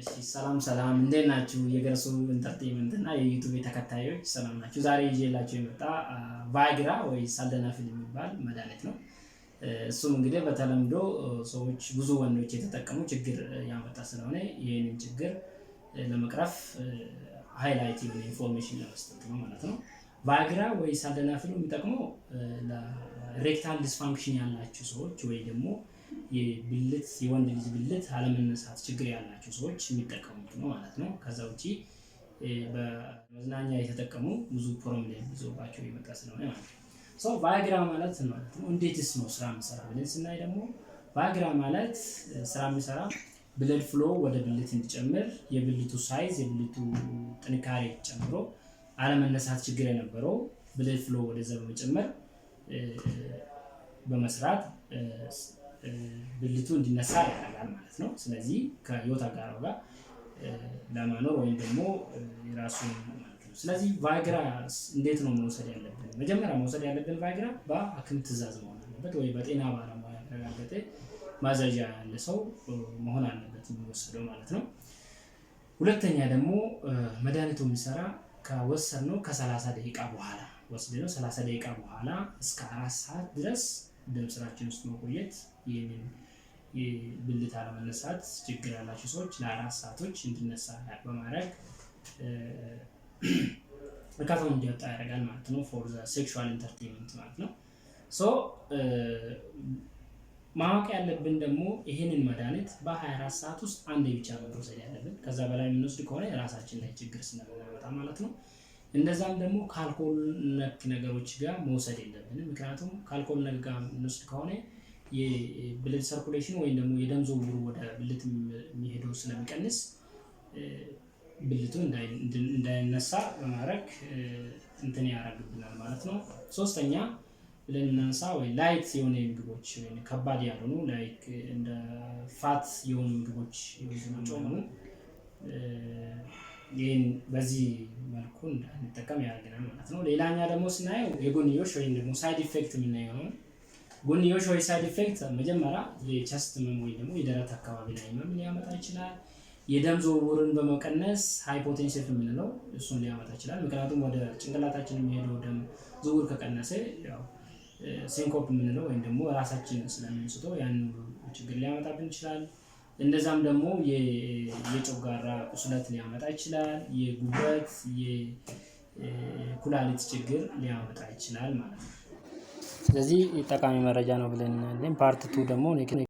እሺ ሰላም እንዴት ናችሁ? የገርሱ ኢንተርቴይንመንት እና የዩቲዩብ ተከታዮች ሰላም ናችሁ? ዛሬ ይዤላችሁ የመጣ ቫይግራ ወይ ሳልደናፊል የሚባል መድኃኒት ነው። እሱም እንግዲህ በተለምዶ ሰዎች ብዙ ወንዶች የተጠቀሙ ችግር ያመጣ ስለሆነ ይህንን ችግር ለመቅረፍ ሃይላይት የሆነ ኢንፎርሜሽን ለመስጠት ነው ማለት ነው። ቫይግራ ወይ ሳልደናፊል የሚጠቅመው ለሬክታል ዲስፋንክሽን ያላቸው ሰዎች ወይ ደግሞ የወንድ ልጅ ብልት አለመነሳት ችግር ያላቸው ሰዎች የሚጠቀሙት ነው ማለት ነው። ከዛ ውጪ በመዝናኛ የተጠቀሙ ብዙ ፕሮብሌም ይዞባቸው የመጣ ስለሆነ ማለት ነው። ቫይግራ ማለት ነው እንዴትስ ነው ስራ የሚሰራ ብለን ስናይ ደግሞ ቫይግራ ማለት ስራ የሚሰራ ብለድ ፍሎ ወደ ብልት እንዲጨምር የብልቱ ሳይዝ የብልቱ ጥንካሬ ጨምሮ አለመነሳት ችግር የነበረው ብለድ ፍሎ ወደዛ በመጨመር በመስራት ብልቱ እንዲነሳ ያደርጋል ማለት ነው። ስለዚህ ከህይወት አጋሩ ጋር ለማኖር ወይም ደግሞ የራሱን ማለት ነው። ስለዚህ ቫይግራ እንዴት ነው መውሰድ ያለብን? መጀመሪያ መውሰድ ያለብን ቫይግራ በሐኪም ትዕዛዝ መሆን አለበት ወይ በጤና ባለሙያ ያረጋገጠ ማዘዣ ያለ ሰው መሆን አለበት የሚወሰደው ማለት ነው። ሁለተኛ ደግሞ መድኃኒቱ የሚሰራ ከወሰድነው ከ30 ደቂቃ በኋላ ወስደነው 30 ደቂቃ በኋላ እስከ 4 ሰዓት ድረስ ደም ስራችን ውስጥ መቆየት ይህንን የብልት አለመነሳት ችግር ያላቸው ሰዎች ለ4 ሰዓቶች እንዲነሳ በማድረግ እርካታውን እንዲያወጣ ያደርጋል ማለት ነው። ፎር ዘ ሴክሹዋል ኢንተርቴይንመንት ማለት ነው። ማወቅ ያለብን ደግሞ ይህንን መድኃኒት በ24 ሰዓት ውስጥ አንዴ ብቻ መውሰድ ያለብን። ከዛ በላይ የምንወስድ ከሆነ የራሳችን ላይ ችግር ስለምናመጣ ማለት ነው። እንደዛም ደግሞ ከአልኮል ነክ ነገሮች ጋር መውሰድ የለብንም። ምክንያቱም ከአልኮል ነክ ጋር የምንወስድ ከሆነ የብልድ ሰርኩሌሽን ወይም ደግሞ የደም ዝውውሩ ወደ ብልት የሚሄደው ስለሚቀንስ ብልቱ እንዳይነሳ በማድረግ እንትን ያደርግብናል ማለት ነው። ሶስተኛ ብለን እናንሳ ወይ ላይት የሆነ ምግቦች ወይ ከባድ ያልሆኑ ላይክ እንደ ፋት የሆኑ ምግቦች ይወስናቸው ይህን በዚህ መልኩ እንጠቀም ያደርገናል ማለት ነው። ሌላኛ ደግሞ ስናየው የጎንዮሽ ወይም ደግሞ ሳይድ ኢፌክት የምናየው ነው። ጎንዮሽ ወይ ሳይድ ኢፌክት መጀመሪያ የቸስት ህመም ወይ ደግሞ የደረት አካባቢ ላይ ህመም ሊያመጣ ይችላል። የደም ዝውውርን በመቀነስ ሃይፖቴንሲቭ የምንለው እሱን ሊያመጣ ይችላል። ምክንያቱም ወደ ጭንቅላታችን የሚሄደው ደም ዝውውር ከቀነሰ ያው ሲንኮፕ የምንለው ወይም ደግሞ ራሳችን ስለምንስተው ያንን ችግር ሊያመጣብን ይችላል። እንደዛም ደግሞ የጨጓራ ቁስለት ሊያመጣ ይችላል። የጉበት የኩላሊት ችግር ሊያመጣ ይችላል ማለት ነው። ስለዚህ ጠቃሚ መረጃ ነው ብለን ፓርት 2 ደግሞ